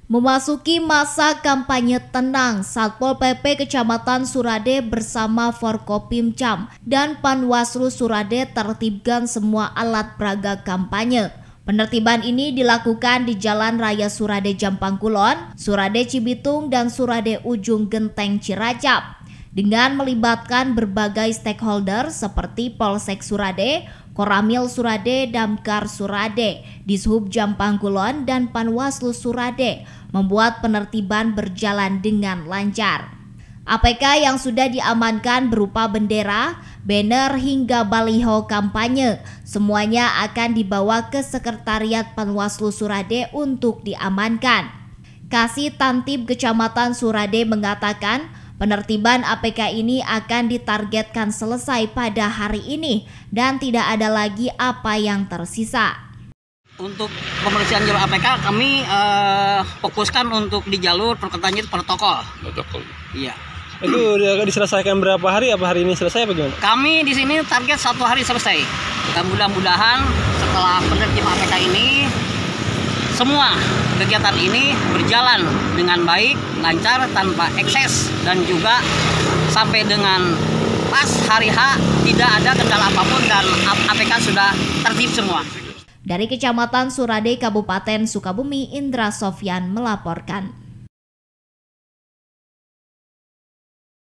Memasuki masa kampanye tenang, Satpol PP Kecamatan Surade bersama Forkopimcam dan Panwaslu Surade tertibkan semua alat peraga kampanye. Penertiban ini dilakukan di Jalan Raya Surade Jampang Kulon, Surade Cibitung, dan Surade Ujung Genteng Ciracap. Dengan melibatkan berbagai stakeholder seperti Polsek Surade, Koramil Surade, Damkar Surade, Dishub Jampang Kulon, dan Panwaslu Surade membuat penertiban berjalan dengan lancar. APK yang sudah diamankan berupa bendera, banner hingga baliho kampanye. Semuanya akan dibawa ke Sekretariat Panwaslu Surade untuk diamankan. Kasih Tantib Kecamatan Surade mengatakan penertiban APK ini akan ditargetkan selesai pada hari ini dan tidak ada lagi apa yang tersisa. Untuk pembersihan jalur APK kami fokuskan untuk di jalur perketannya protokol. Iya. Itu udah diselesaikan berapa hari? Apa hari ini selesai apa gimana? Kami di sini target 1 hari selesai. Dan mudah-mudahan setelah penertiban APK ini semua kegiatan ini berjalan dengan baik, lancar, tanpa ekses, dan juga sampai dengan pas hari H tidak ada kendala apapun dan APK sudah tertib semua. Dari Kecamatan Surade, Kabupaten Sukabumi, Indra Sofyan melaporkan.